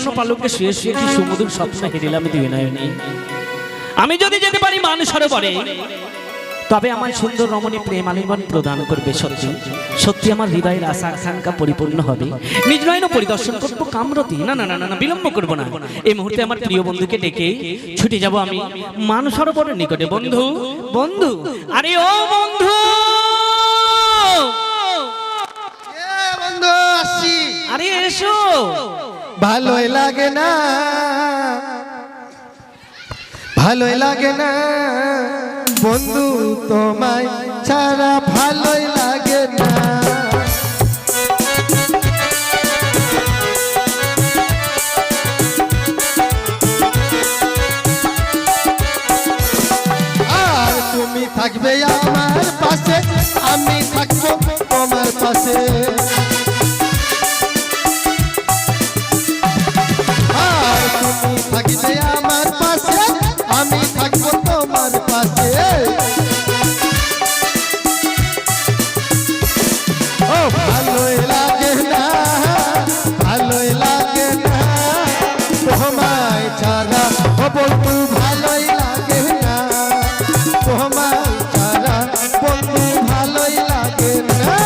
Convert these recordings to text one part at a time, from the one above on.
স্বর্ণ পালকে শুয়ে শুয়ে কি সমুদ্র স্বপ্ন হেরিলাম দিবিনয়নী। আমি যদি যেতে পারি মান সরোবরে, তবে আমার সুন্দর রমণী প্রেম আলিঙ্গন প্রদান করবে। সত্যি সত্যি আমার হৃদয়ের আশা আকাঙ্ক্ষা পরিপূর্ণ হবে। নিজ নয়ন পরিদর্শন করবো কামরতি। না না না না, বিলম্ব করবো না। এই মুহূর্তে আমার প্রিয় বন্ধুকে ডেকে ছুটে যাব আমি মান সরোবরের নিকটে। বন্ধু বন্ধু, আরে ও বন্ধু, বন্ধু আসছি। আরে এসো। ভালোই লাগে না, ভালোই লাগে না বন্ধু তোমায় ছাড়া, ভালোই লাগে না। আর তুমি থাকবে আমার পাশে, আমি থাকবো তোমার পাশে। আর তুমি থাকবে আমার পাশে, আমি থাকবো তোমার পাশে। ও ভালোই লাগে না, ভালোই লাগে না তোমায় ছাড়া, ও বন্ধু ভালোই লাগে না, তোমায় ছাড়া বন্ধু ভালোই লাগে না।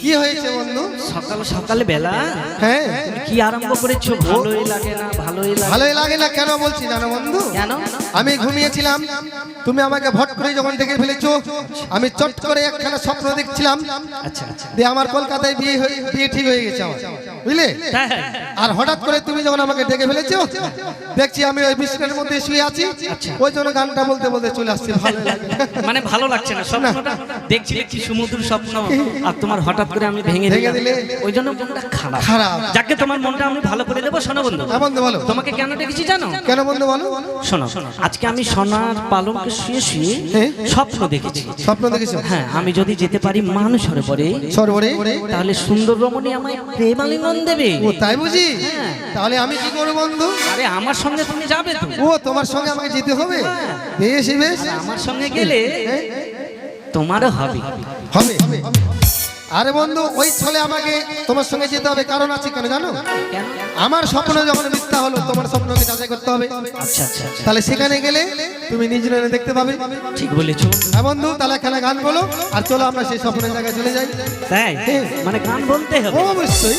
কি হয়েছে বন্ধু? সকাল সকাল বেলা হ্যাঁ, তুমি কি আরম্ভ করেছো? ভালোই লাগে না, ভালোই লাগে। ভালোই লাগে না কেন বলছি জানো বন্ধু? কেন? আমি ঘুমিয়েছিলাম, তুমি আমাকে ভট করে যখন ডেকে ফেলেছো, আমি চট করে একখানা স্বপ্ন দেখছিলাম। আচ্ছা আচ্ছা, দিয়ে আমার কলকাতায় বিয়ে ঠিক হয়ে গেছে আমার, বুঝলে? হ্যাঁ, হ্যাঁ। আর হঠাৎ করে তুমি যখন আমাকে ডেকে ফেলেছো, দেখছি আমি ওই বিছানার মধ্যে শুয়ে আছি, ওই জন্য গানটা বলতে বলতে চলে আসছি। ভালো লাগে মানে ভালো লাগছে না স্বপ্নটা দেখছি, কি সমুদ্র স্বপ্ন, আর তোমার হঠাৎ করে আমি ভেঙে দিলে, ওই জন্য মনটা খারাপ। খারাপ। যাকে তোমার মনটা আমি ভালো করে দেবো। শোনো বন্ধু, হ্যাঁ বন্ধু বলো। তোমাকে কেন ডেকেছি জানো? কেন বন্ধু বলো। শোনো, আজকে আমি সোনার পালঙ্কে শুয়ে শুয়ে স্বপ্ন দেখেছি। স্বপ্ন দেখেছো? হ্যাঁ, আমি যদি যেতে পারি মান সরোবরে, সরোবরে, তাহলে সুন্দর রমণী আমায় প্রেম আলিঙ্গন দেবে। ও তাই বুঝি? তাহলে আমি কি করবো বন্ধু? আরে আমার সঙ্গে তুমি যাবে তো? ও তোমার সঙ্গে আমাকে যেতে হবে? বেশ বেশ, আমার সঙ্গে গেলে তোমারও হবে। হবে। আরে বন্ধু, ওই ছলে আমাকে তোমার সঙ্গে যেতে হবে, কারণ আছে। কেন জানো? কেন? আমার স্বপ্ন যখন মিথ্যা হলো, তোমার স্বপ্নকে যাচাই করতে হবে। আচ্ছা আচ্ছা আচ্ছা, তাহলে সেখানে গেলে তুমি নিজ নয়নে দেখতে পাবে। ঠিক বলেছো। হ্যাঁ বন্ধু, তাহলে এখানে গান বলো, আর চলো আমরা সেই স্বপ্নের জায়গায় চলে যাই। তাই মানে গান বলতে হবে? অবশ্যই।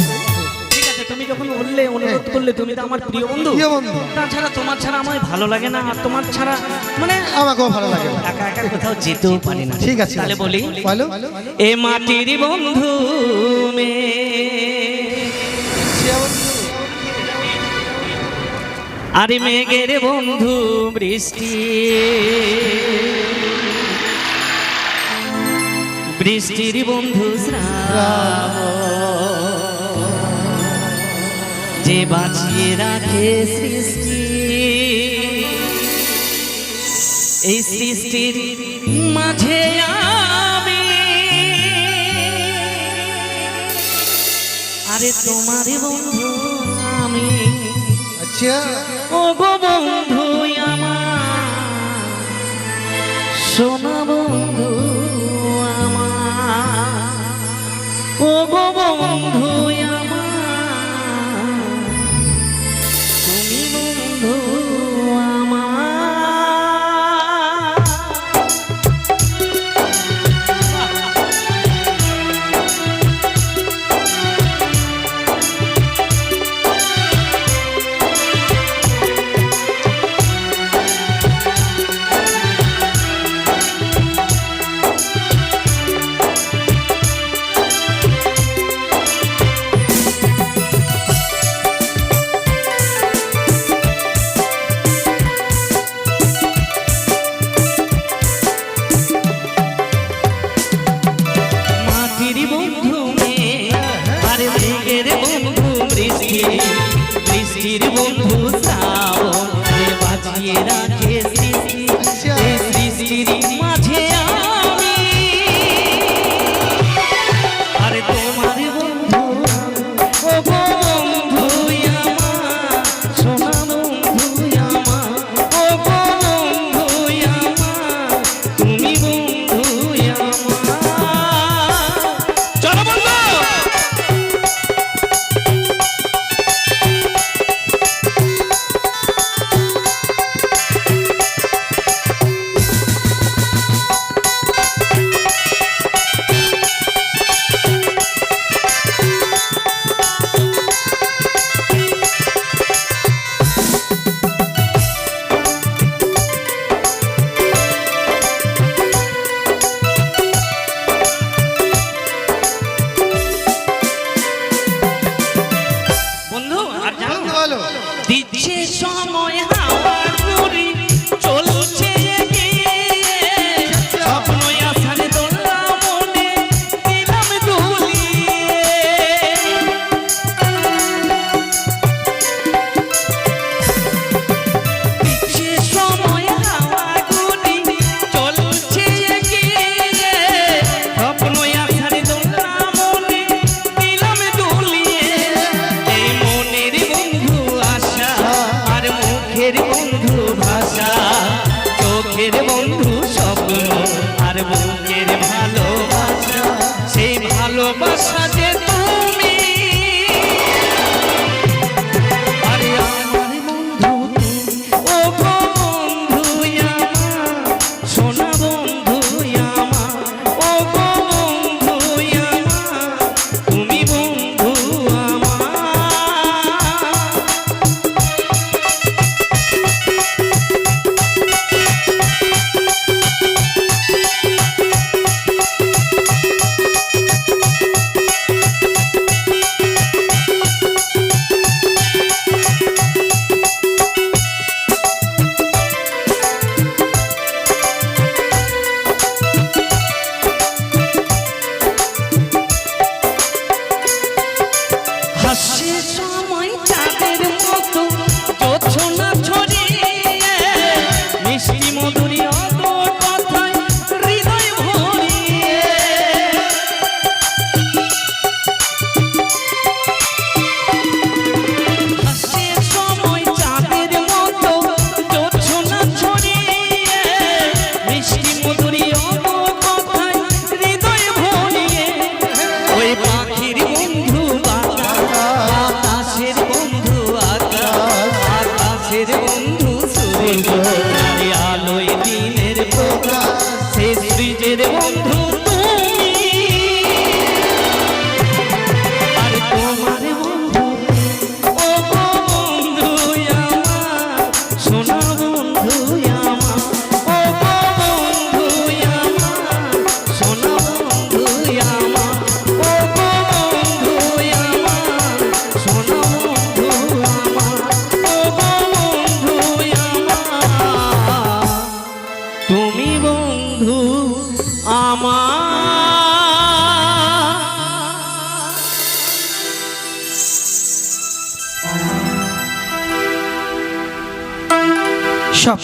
ঠিক আছে, তুমি যখন বললে, অনুরোধ করলে, তুমি তো আমার প্রিয় বন্ধু। প্রিয় বন্ধু। তাছাড়া তোমার ছাড়া আমায় ভালো লাগে না, আর তোমার ছাড়া মানে আমাকেও ভালো লাগে না। একা একা কোথাও যেতেও পারি না। ঠিক আছে, তাহলে বলি, বলো। এ মাটির বন্ধু মে, আরে মেঘের বন্ধু বৃষ্টি, বৃষ্টির বন্ধু যে বাঁচিয়ে রাখে সৃষ্টি, এই সৃষ্টির মাঝে আমি, আরে তোমার বন্ধু আমি। আচ্ছা, ও গো বন্ধু আমার, সোনা বন্ধু আমার, ও গো বন্ধু আমার, তুমি বন্ধু আমার।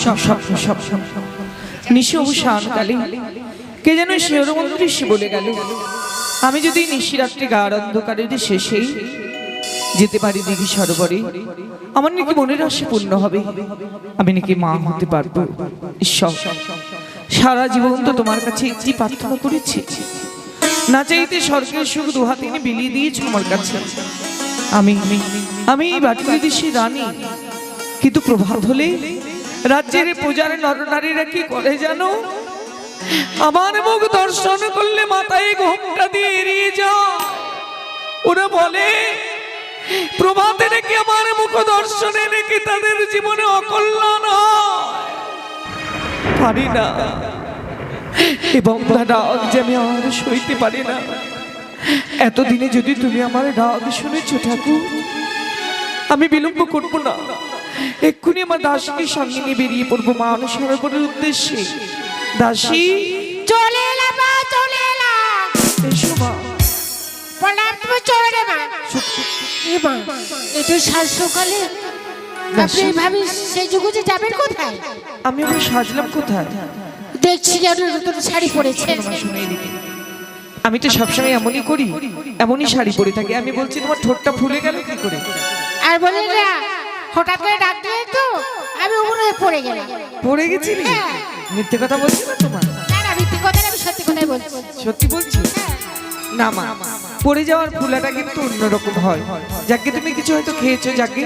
স্বপ্ন স্বপ্ন স্বপ্ন নিশি অবসানকালে কে যেন শিহরমন্ত্রী সে বলে গেল, আমি যদি নিশিরাত্রি গাঢ় অন্ধকারের শেষেই যেতে পারি দিঘি সরোবরে, আমার নাকি মনের আশা পূর্ণ হবে, আমি নাকি মা হতে পারবো। ঈশ্বর, সারা জীবন তো তোমার কাছে একটি প্রার্থনা করেছি, না চাইতে স্বর্গের সুখ দুহাতে বিলিয়ে দিয়েছো আমার কাছে। আমি আমি এই বাটিতে দেশের রানী, কিন্তু প্রভাত হলে রাজ্যের প্রজার নরনারীরা কি করে জানো? আমার মুখ দর্শন করলে মাথায় ঘোমটা দিয়ে এড়িয়ে যাও। ওরা বলে প্রভাতে নাকি আমার মুখ দর্শনে নাকি তাদের জীবনে অকল্যাণ হয়। পারি না, এবং রাগ যে আমি আর সইতে পারি না। এতদিনে যদি তুমি আমার রাগ শুনেছ ঠাকুর, আমি বিলম্ব করবো না, এক্ষুনি আমার দাসীকে সঙ্গে নিয়ে বেরিয়ে পড়বো মান সরোবরের উদ্দেশ্যে। দাসী, চলে এলাম মা, চলে এলাম। এসো মা। বললাম তুমি চলে রে মা। এ মা, এটা সাত সকালে আপনি ভাবি সেই যুগে যাবেন কোথায়? আমি আবার সাজলাম কোথায়? দেখছি যেন নতুন শাড়ি পরেছে। আমি তো সবসময় এমনই করি, এমনই শাড়ি পরে থাকি। আমি বলছি তোমার ঠোঁটটা ফুলে গেল কি করে? আর বলেন না, হঠাৎ করে ডাক দিলে তো আমি ওমরে পড়ে গেলাম। পড়ে গেছিলি? হ্যাঁ। মিথ্যে কথা বলছি না তোমার? না না, মিথ্যে কথা না, আমি সত্যি কথাই বলছি। সত্যি বলছি? না মা, পড়ে যাওয়ার ফুলাটা কিন্তু অন্যরকম হয়। যাকে তুমি কিছু হয়তো খেয়েছো, যাকে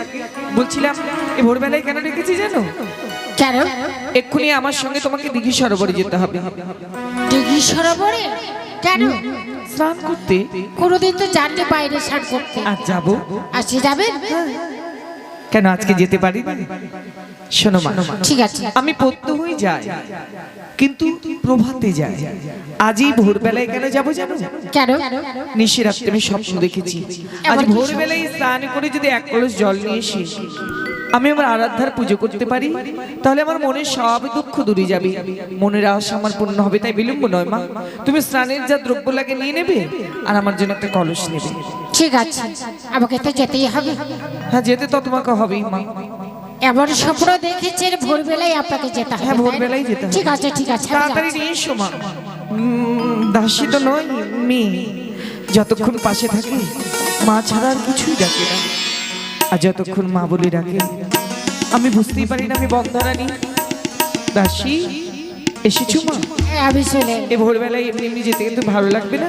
বলছিলাম এই ভোরবেলায় কেন রেখেছি জানো? কেন? এক্ষুনি আমার সঙ্গে তোমাকে দিঘি সরোবরে যেতে হবে। দিঘি সরোবরে? কেন? স্নান করতে। কোনোদিন তো জানতে বাইরে স্নান করতে। আজ যাবো। আজকে যাবেন? কেন আজকে যেতে পারি না? শোনো মা, ঠিক আছে। আমি প্রত্যহ যাই, কিন্তু প্রভাতে যাই। আজই ভোরবেলায় কেন যাবো জানো? কেন? নিশিরাত্রে আমি স্বপ্ন দেখেছি, আজ ভোরবেলায় স্নান করে যদি এক কলস জল নিয়ে এসে আমি আমার আরাধ্যার পুজো করতে পারি, তাহলে আমার মনের সব দুঃখ দূরে যাবে, মনের আশা আমার পূর্ণ হবে। তাই বিলম্ব নয় মা, তুমি স্নানের যা দ্রব্য লাগে নিয়ে নেবে, আর আমার জন্য একটা কলস নেবে। ঠিক আছে, আমাকে তো যেতেই হবে। হ্যাঁ, যেতে তো তোমাকে হবেই মা। এমন স্বপ্ন দেখেছেন ভোরবেলায় আপনাকে যেতে হবে। হ্যাঁ, ভোরবেলায় যেতে হবে। ঠিক আছে, ঠিক আছে, আমি তাড়াতাড়ি যাচ্ছি। নিয়ে এসো মা। দাসী তো নয়, মেয়ে। যতক্ষণ পাশে থাকে মা ছাড়া আর কিছুই ডাকে না, আর যতক্ষণ মা বলে ডাকে আমি বুঝতেই পারি না আমি বন্ধরানি। দাসী, এসেছো মা? হ্যাঁ, আমি চলে এই ভোরবেলায় এমনি এমনি যেতে কিন্তু ভালো লাগবে না?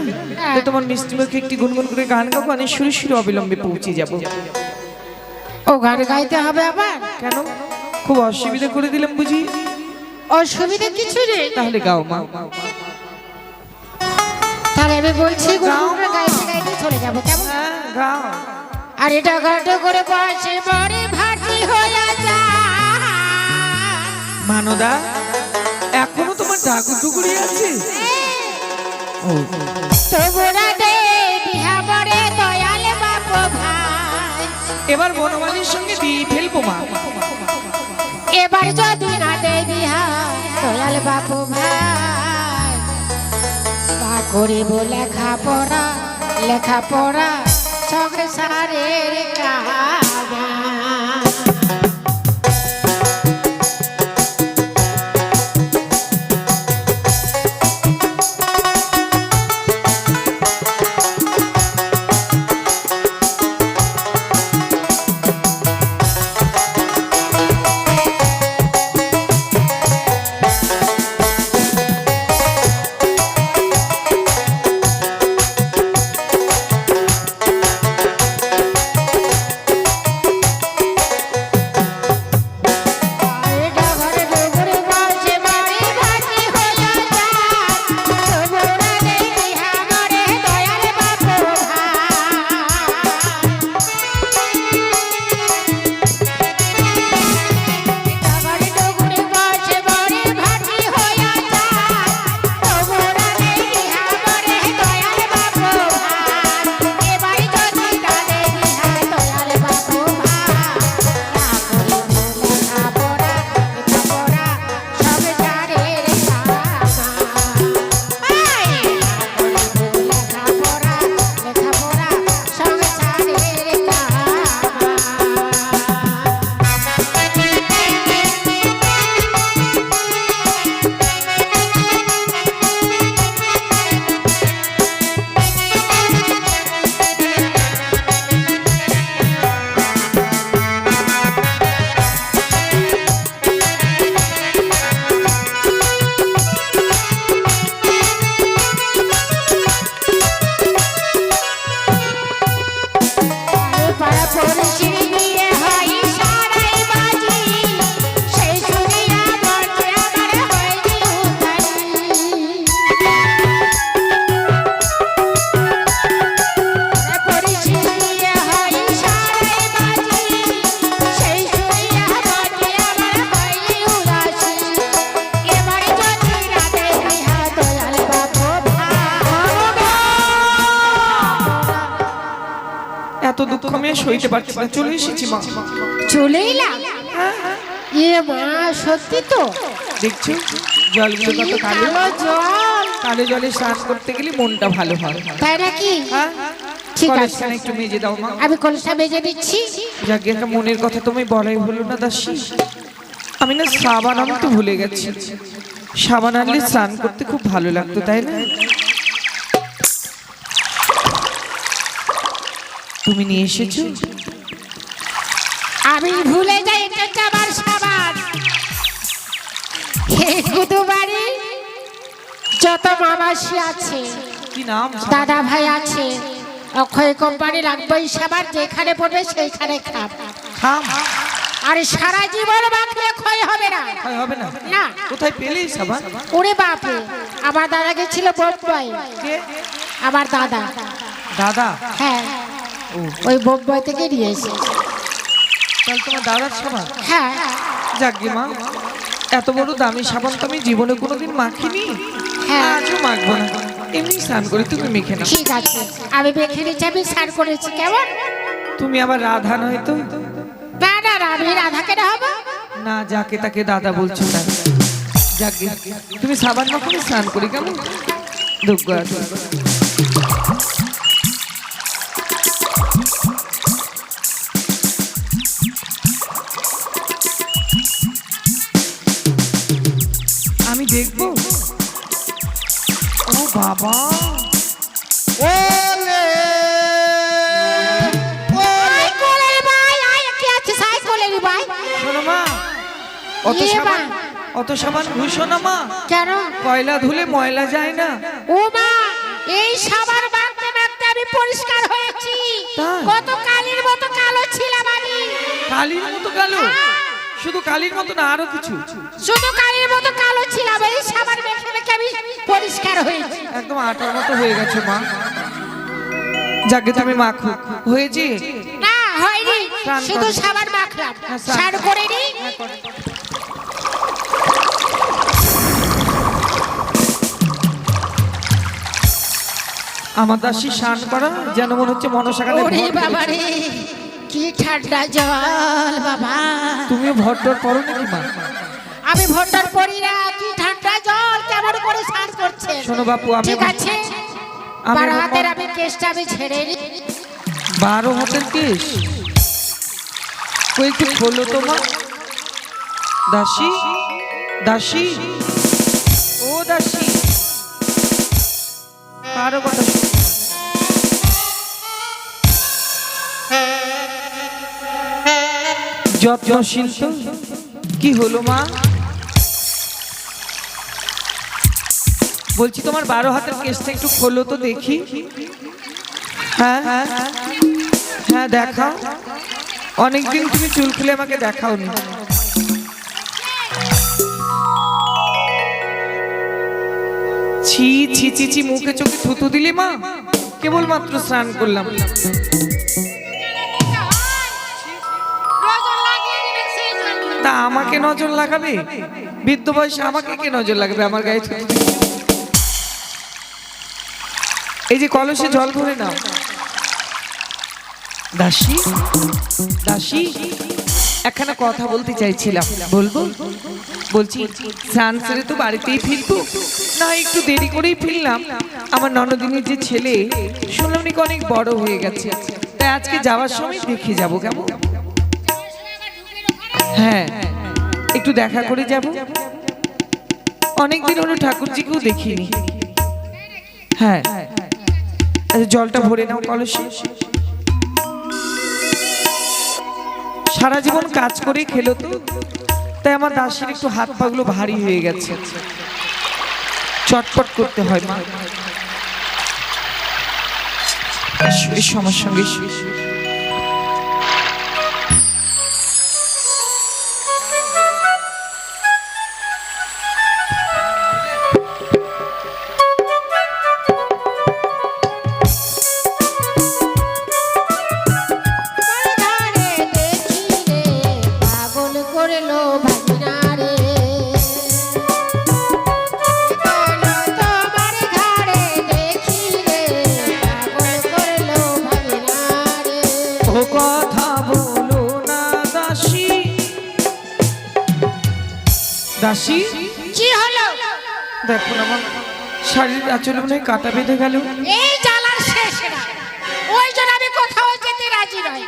তো তোমার মিষ্টি মুখে একটি গুনগুন করে গান গাবো, আমি সুরে সুরে অবিলম্বে পৌঁছে যাব। ও গান গাইতে হবে আবার? কেন, খুব অসুবিধা করে দিলাম বুঝি? অসুবিধা কিছু নেই। তাহলে গাও মা। তাহলে আমি বলছি গুনগুন গাইতে গাইতে চলে যাবো, কেমন? হ্যাঁ, গাও। আর এটা ঘাট করে বসে বড়ে ভাটি হয়ে যায়। মানদা, এখনো তোমার ডাকুটুকুরি আছে? তোমরা দে বিহা বড়ে দয়াল বাপ ভাই। এবার বনমালীর সঙ্গে দিয়ে ফেলবো মা। এবার যদি না দে বিহা দয়াল বাপ ভাই, বা করিব লেখাপড়া, লেখাপড়া সংসারের কাজ। আর সইতে পারছি না, চলে এসেছি মা। চলে এলাম? এ মা, সত্যি তো? দেখছো জলগুলো কত কালো। কালো জল। কালো জলে স্নান করতে গেলে মনটা ভালো হয়। তাই নাকি? হ্যাঁ, ঠিক আছে, কলসখানে একটু মেজে দাও মা। আমি কলসটা বেজে দিচ্ছি। যাকে একটা মনের কথা তুমি বলাই হলো না দাসী। আমি না সাবান আনতে ভুলে গেছি। সাবান আনলে স্নান করতে খুব ভালো লাগতো, তাই না? তুমি নিয়ে এসেছো? আমি ভুলে যাই, এটা হচ্ছে আমার সাবান। এই কুতুবাড়ি যত মামাসি আছে, কি নাম? দাদা ভাই আছে, অক্ষয় কোম্পানি লাগবে সাবান, যেখানে পড়বে সেইখানে খাব। খাম। আর সারা জীবন বাঁচলে ক্ষয় হবে না। হয় হবে না? না। কোথায় পেলে এই সাবান? ওরে বাপরে, আমার দাদা গেছিল বোম্বাই। কে? আমার দাদা। দাদা? হ্যাঁ, ওই বোম্বাই থেকে নিয়ে এসেছে। তাহলে তোমার দাদার সাবান? হ্যাঁ। যাকগে মা, এত বড় দামি সাবান তো আমি জীবনে কোনোদিন মাখিনি। হ্যাঁ। আজও মাখবো না, এমনি স্নান করে তুমি মেখে নাও। ঠিক আছে, আমি মেখে নিচ্ছি, আমি স্নান করেছি। কেমন? তুমি আবার রাধা নয় তো? না না, আমি রাধা কেন হবো? না, যাকে তাকে দাদা বলছো তাই। যাকগে, তুমি সাবান মাখো, আমি স্নান করি। কেমন? দুগ্গ আছে। আমি দেখবো। ও বাবা, আয় কোলের ভাই, আয়, কে আছিস? আয় কোলের ভাই। শোনো মা, অত এ সাবান, মা। অত সাবান ঘুষো না মা। কেন? কয়লা ধুলে ময়লা যায় না। ও মা, এই সাবান মাখতে মাখতে আমি পরিষ্কার হয়েছি। তাই? কত কালির মতো কালো ছিলাম আমি। কালির মতো কালো? শুধু কালির মতো না, আরো কিছু? শুধু কালির মতো কালো ছিলাম, এই সাবান মেখে মেখে আমি পরিষ্কার হয়েছি। একদম আটার মতো হয়ে গেছে মা। যাকে তুমি মাখো। হয়েছে? না, হয়নি, স্নান শুধু করো। সাবান মাখলাম, হ্যাঁ, স্নান স্নান করো। করে নি। আমার দাসী স্নান করা যেন মনে হচ্ছে মনসাকালে ওরে বাবা রে, কি ঠান্ডা জল বাবা। তুমিও ভট্টর পড়ো নাকি মা? আমি ভোটার পড়ি না, কি ঠান্ডা জল, কেমন করে স্নান করছে। শোনো বাপু, আমি ঠিক আছে, আমি 12 হাতের আমি কেসটা আমি ছেড়ে নি। 12 হাতের কেস? ওই একটু খোলো তো মা। দাসী, দাসী, ও দাসী, কারো কথা শুনবে না। যত্নশীল তো? কি হলো মা? বলছি তোমার 12 হাতের কেসটা একটু খোলো তো দেখি। হ্যাঁ হ্যাঁ হ্যাঁ, দেখাও। অনেকদিন তুমি চুল খুলে আমাকে দেখাওনি। ছি ছি ছি ছি, মুখে চোখে থুতু দিলি মা? কেবলমাত্র স্নান করলাম। তা আমাকে নজর লাগাবে? বৃদ্ধ বয়সে আমাকে কে নজর লাগাবে আমার গায়ে থুতু দিলে? এই যে কলসে জল ভরে নাও। দাসী, দাসী, একখানা কথা বলতে চাইছিলাম, বলবো? বলছি স্নান সেরে তো বাড়িতেই ফিরবো, না একটু দেরি করেই ফিরলাম। আমার ননদিনীর যে ছেলে, শুনলাম নাকি অনেক বড় হয়ে গেছে, তাই আজকে যাওয়ার সময় দেখে যাবো। কেমন? হ্যাঁ, একটু দেখা করে যাব। অনেকদিন হলো ঠাকুরজিকেও দেখিনি। হ্যাঁ, আচ্ছা জলটা ভরে নাও কলসে। সারা জীবন কাজ করে খেলো তো, তাই আমার দাসীর একটু হাত পাগুলো ভারী হয়ে গেছে, চটপট করতে হয় মা। এসো আমার সঙ্গে, এসো। ধারে দেখি রে, পাগল করলো ভাগিনা রে। তোমার ধারে দেখি রে, পাগল করলো ভাগিনা রে। কি হলো? দেখো না আমার শাড়ির আঁচলে মনে হয় কাঁটা বেঁধে গেল। এই জ্বালার শেষ না, ওই জন্য আমি কোথাও যেতে রাজি নই।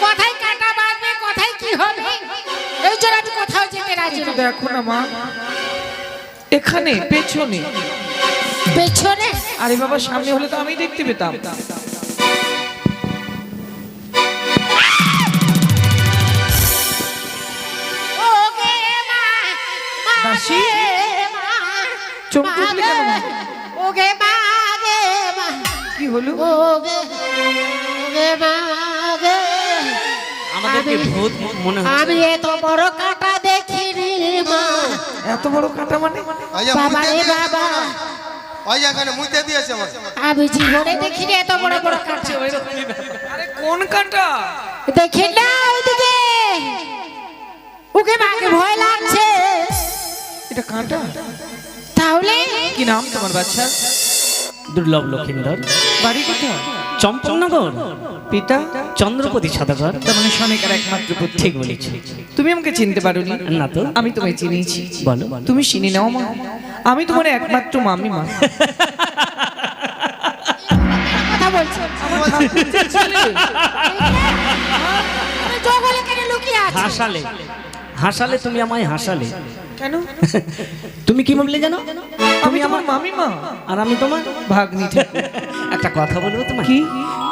কোথায় কাটা বাঁধবে, কোথায় কি হবে, এই জন্য আমি কোথাও যেতে রাজি একটু নই। দেখো না মা, এখানে পেছনে। পেছনে? আরে বাবা, সামনে হলে তো আমি দেখতে পেতাম। ওগে মা, মা দাসী? গে মা, চমকে উঠলে কেন মা? ওগে মা গে মা, কি হলো? ওগে ওগে মা গে। আমাদেরকে ভূত মনে হচ্ছে। আমি এত বড় কাটা দেখিনি মা। এত বড় কাঁটা মানে? আইয়া বাবা মুইতে রে দিয়েছে। বাবা, আইয়া এখানে মুইতে দিয়েছে আমার। আমি জীবনে দেখিনি এত বড় বড় কাটা। আরে কোন কাঁটা? দেখি না ওইদিকে, ওকে মাকে ভয় লাগছে। এটা কাঁটা? তাহলে কি নাম তোমার বাচ্চা? দুর্লভ লক্ষিন্দর, বাড়ি কোথায়? চম্পকনগর, পিতা? চন্দ্রপতি সদাগর। তার মানে সনিকার একমাত্র পুত্র। ঠিক বলেছি। তুমি আমাকে চিনতে পারোনি? না তো। আমি তোমায় চিনেছি। বলো। তুমি চিনি নাও মা, আমি তোমার একমাত্র মামি মা। কথা বলছো? তুমি জঙ্গলে কেন লুকিয়ে আছো? হাসালে, হাসালে তুমি আমায় হাসালে। কেন? তুমি কি বললে জানো? আমি আমার মামি মা আর আমি তোমার ভাগ্নি। একটা কথা বলবো তোমার? কি?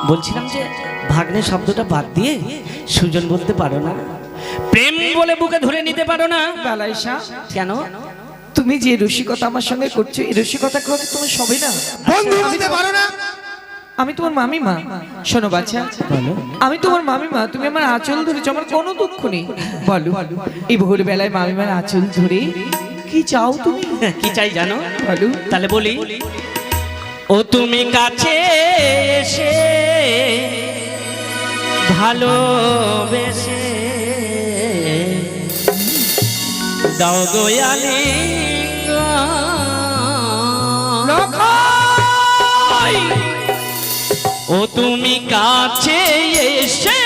বলছিলাম যে ভাগ্নে শব্দটা বাদ দিয়ে সুজন বলতে পারো না? প্রেম বলে বুকে ধরে নিতে পারো না? বালাইশা, কেন? তুমি যে রসিকতা আমার সঙ্গে করছো, এই রসিকতা করে তুমি সবে না। বন্ধু বলতে পারো না? আমি তোমার মামি মা। শোনো বাচ্চা, বলো। আমি তোমার মামি মা, তুমি আমার আঁচল ধরেছো, আমার কোনো দুঃখ নেই। বলো, এই ভোর বেলায় মামিমার আঁচল ধরে কি চাও তুমি? কি চাই জানো? বলো। তাহলে বলি, ও তুমি কাছে এসে ভালোবেসে দাও গোয়ালি ও তুমি কাছে এসে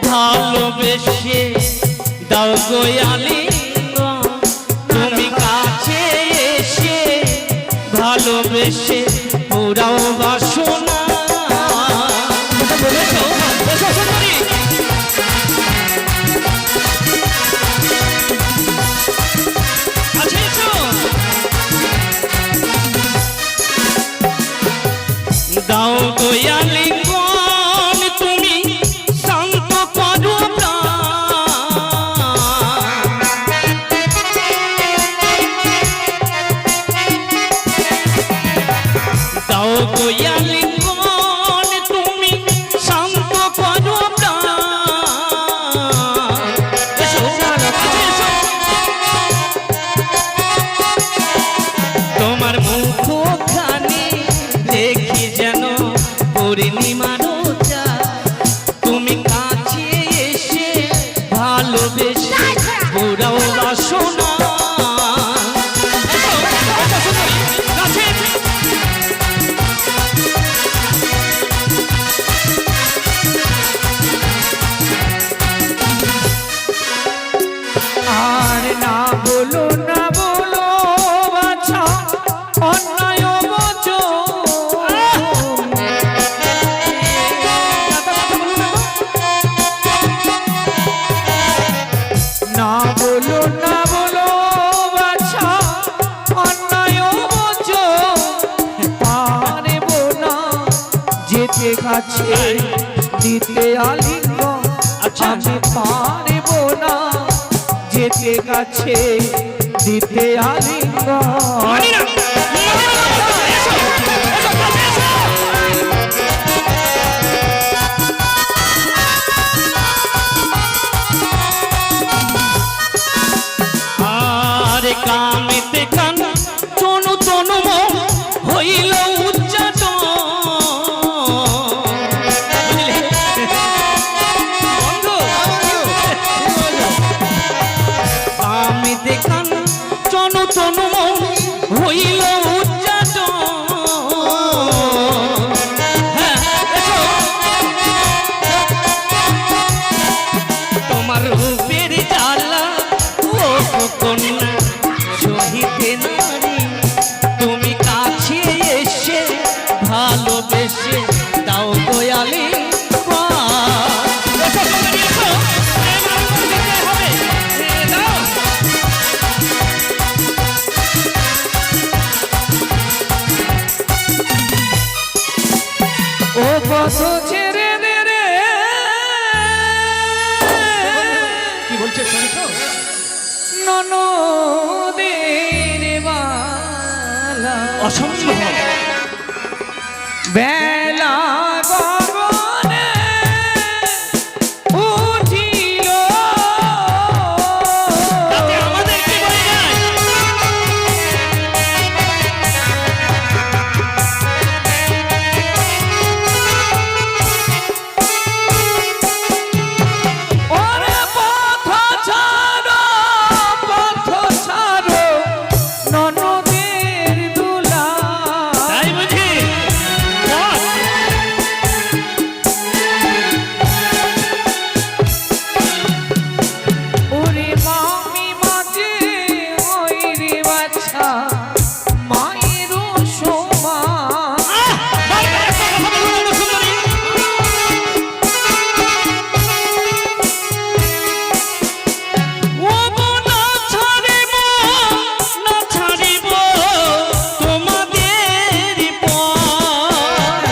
ভালোবেসে দাও গোয়ালি তুমি কাছে এসে ভালোবেসে পুরাও বাসনা। এসো, এসো সুন্দরী। আচ্ছা, এসো। দাও গোয়ালি কোন তুমি শান্ত করো প্রাণ। দাও গোয়ালি কোন তুমি শান্ত করো প্রাণ। এসো, এসো। তোমার মুখখানি দেখি যেন পূর্ণিমার চাঁদ। তুমি কাছে এসে ভালোবেসে পুরাও বাসনা। এসো, এসো সুন্দরী, কাছে। আর না বলো না বলো বাছা, অন্যায় বচো। না বলো না বলো বাছা, অন্যায় বচো। পারবো না যেতে কাছে দিতে আলিঙ্গন। আচ্ছা। আমি পারবো না যেতে কাছে দিতে আলিঙ্গন। মানি না। এসো, এসো, কাছে এসো। আরে কামেতে কান তনু তনু মন হইল উচ্চাটন। বুঝলে? বন্ধু, কামেতে কান তনু তনু মন হইল উচ্চাটন। হ্যাঁ, এসো। তোমার রূপের জ্বালা ও কন্যা সহি অসম্ভব। বেলা গগনে উঠিল তাতে আমাদের কি বলে যায়? ওরে পথ ছাড়ো ননদের দুলা। তাই বুঝি? ওরে মামি মাঝে ওই রে বাচ্চা মায়েরও সমান। ও গো না ছাড়িব, না ছাড়িব তোমাদের পথ।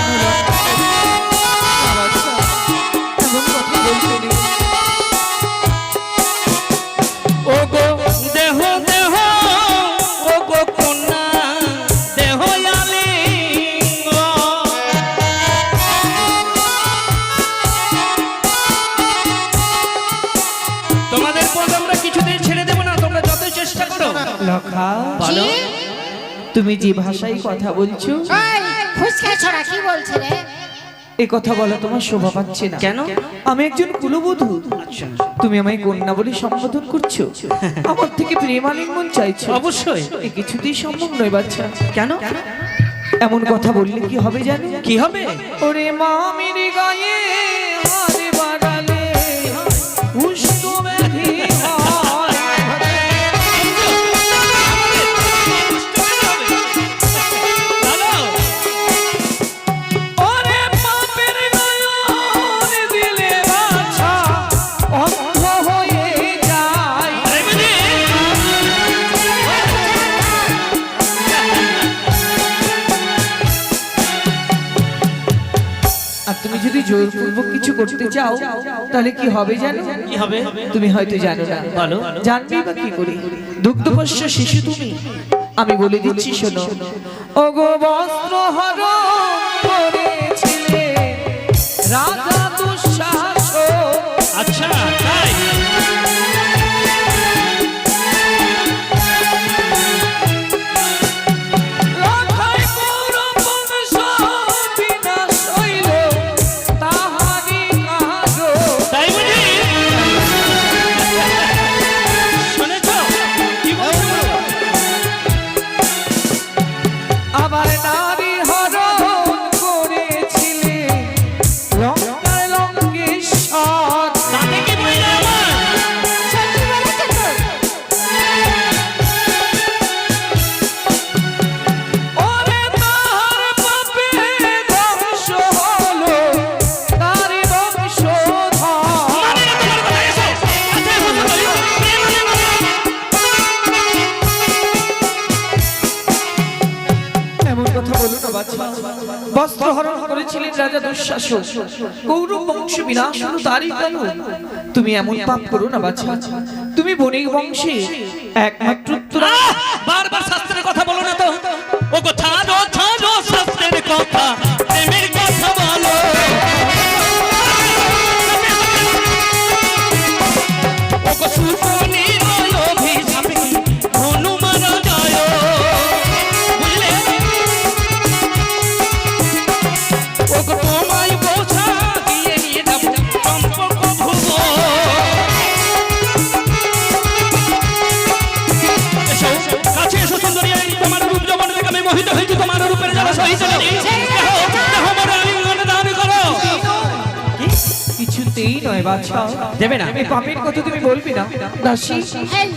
এমন কথা বলতে নেই। ও গো দেহ দেহ, ও গো কন্যা দেহ আলিঙ্গ। তোমাদের পথ আমরা কিছুতেই ছেড়ে দেব না, তোমরা যতই চেষ্টা করো। লখা, বলো। তুমি যে ভাষায় কথা বলছো ওই ফুসকা ছড়া কি বলছে রে? এ কথা বলা তোমার শোভা পাচ্ছে না। কেন? আমি একজন কুলবধূ, আচ্ছা, তুমি আমায় কন্যা বলে সম্বোধন করছো, আমার থেকে প্রেম আলিঙ্গন চাইছো। অবশ্যই। এ কিছুতেই সম্ভব নয় বাচ্চা। কেন? এমন কথা বললে কি হবে জানো? কি হবে? ওরে মামির গায়ে হারে বাড়ালে উষ্ণ ব্যাধি হয়। ওরে পাপের নয়ন দিলে বাছা অন্ধ হয়ে যায়। আর তুমি যদি জোরপূর্বক কিছু করতে চাও তাহলে কি হবে জানো? কি হবে? তুমি হয়তো জানো না। বলো। জানবে বা কি করে? দুগ্ধপোষ্য শিশু তুমি। আমি বলে দিচ্ছি শোনো। ওগো বস্ত্র হরণ করেছিলে রাজা দুঃশাসন। আচ্ছা, তাই? লখায় কৌরব বংশ বিনাশ হইল তাহারি কারণ। তাই বুঝি? শুনেছো? কি বলছো? আবার নারী হরণ করেছিলে লঙ্কায় লঙ্কেশ্বর। তাতে কি বললে আমার? সত্যি বলেছে তো? ওরে তাহার পাপে ধ্বংস হলো তারি বংশধর। মানে না তোমার কথা, এসো। আচ্ছা, এসো, সুন্দরী। এমন কথা বলো না বাছা। বস্ত্র হরণ করেছিলেন রাজা দুঃশাসন, কৌরব বংশ বিনাশ হলো তারই কারণ। তুমি এমন পাপ করো না বাছা। তুমি বণিক বংশে একমাত্র উত্তরা। বারবার শাস্ত্রের কথা বলো না তো। ও গো ছাড়ো ছাড়ো শাস্ত্রের কথা, প্রেমের কথা বলো। ও গো সুতনি রয় অভিশাপে হনুমান জয়। বুঝলে? ও গো তোমায় বোঝা দিয়ে নিয়ে যাবো চম্পক ভুব। এসো, কাছে এসো সুন্দরী, তোমার রূপ যৌবন দেখে আমি মোহিত হয়েছি, তোমার রূপের জ্বালা সহিতে পারি। দেহ মোর আলিঙ্গনে দান করো। কিছুতেই নয় বাছা। দেবে না? এই পাপের কথা তুমি বলবি না দাসী।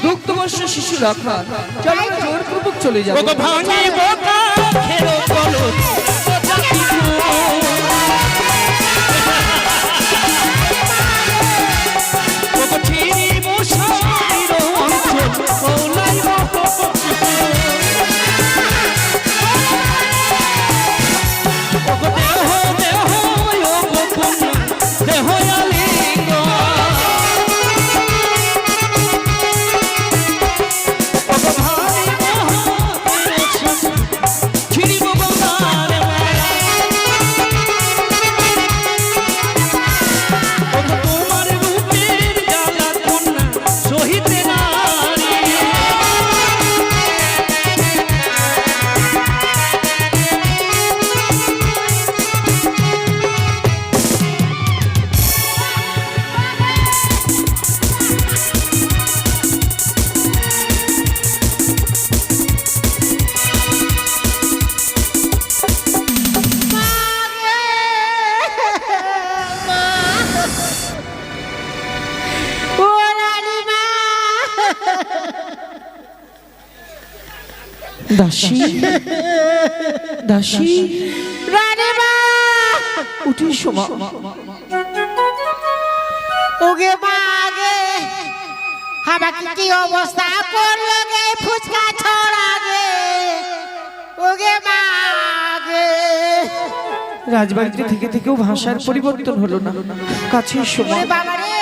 দুগ্ধবর্ষ শিশু রাখা, চলো আমরা জোরপূর্বক চলে যাবো। ওগো ভাঙি বোকা খেলো বলো ওগো ছিরি মশাইর অঞ্চল কৌলাই মতো ওগো দেহ দেহ ওগো কন্যা দেহ আলিঙ্গ। ওগো ভাই মহা দাসী দাসী রানীমা উঠে শোমা। ওগে মা গে আমাকে কি অবস্থা করলো গে ফুচকা ছড়া গে ওগে মা গে রাজবাড়িতে থেকে থেকেও ভাষার পরিবর্তন হলো না। কাছে শোমা। ওরে বাবা রে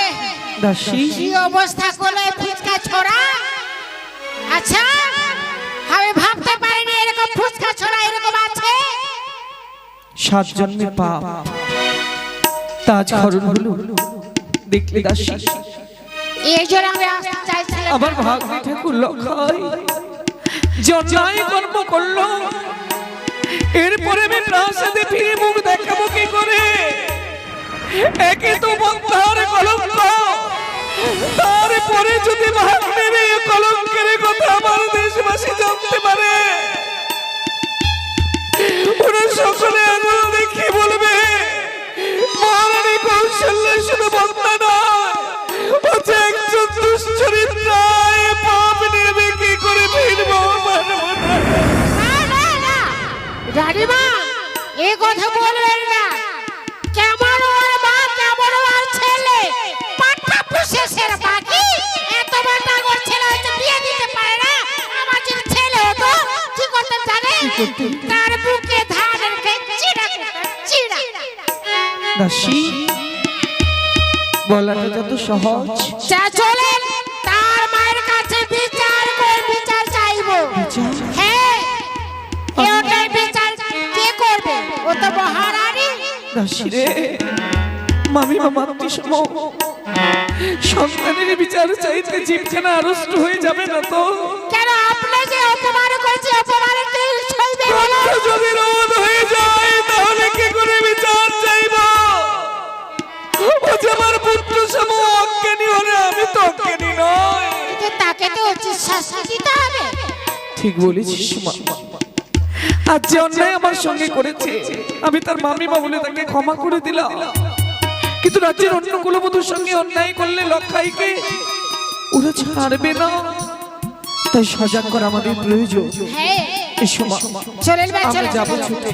দাসী কি অবস্থা করলো এই ফুচকা ছড়া। আচ্ছা আমি ভাবতে পারিনি এরকম ফুচকা ছড়া এরকম আছে। 7 জন্মের পাপ তাজ খরণ হলো। দেখলে দাসী এই জন্য আমি আসতে চাইছিলাম। আবার ভাগ্নে ঠাকুর লখাই জন্মাই কর্ম করলো। এরপরে আমি প্রাসাদে ফিরে মুখ দেখাবো কি করে? একে তো বন্ধার কলঙ্ক, তারপরে যদি ভাগ্নের এই কলঙ্কের কথা আমার দেশবাসী জানতে পারে, ওরা সকলে আঙুল দেখে বলবে মহারানী কৌশল্যা শুধু বন্ধা নয়, হচ্ছে একজন দুশ্চরিত্রায় পাপ নেবে কি করে ফিরবো পারবো না। রানীমা এই কথা বলবেন না। কেমন ওর মা কেমন ওর ছেলে পাঠা পুষেছে বাকি এত বাটা ওর ছেলে হয়তো বিয়ে দিতে পারে না। আমার যে ছেলে হতো কি করতে জানে? তার বুকে ধান রেখে চিড়া চিড়া। দাসী বলাটা যত সহজ। যা চলেন তার মায়ের কাছে বিচার করে বিচার চাইবো। হ্যাঁ ওটাই বিচার কে করবে? ও তো মহারানী। দাসী রে মামি মামাত্মী সম সন্তানের বিচার চাইতে জীবখানা আড়ষ্ট হয়ে যাবে না তো? কেন আপনি যে অপমান করেছে অপমানের কি সইবে? যদি রোধ হয়ে যায় তাহলে কি করে বিচার চাইব? ও যে আমার পুত্র সম অজ্ঞানী হলে আমি তো অজ্ঞানী নয়। কিন্তু তাকে তো উচিত শাস্তি দিতে হবে। ঠিক বলেছিস মা। আজ যে অন্যায় আমার সঙ্গে করেছে আমি তার মামিমা বলে তাকে ক্ষমা করে দিলাম, কিন্তু রাজ্যের অন্য কুলবধূর সঙ্গে অন্যায় করলে লক্ষাইকে ওরা ছাড়বে না। তাই সজাগ করা আমাদের প্রয়োজন। হ্যাঁ এসো মা, চলেন বা আমরা চলে যাবো ছুটে।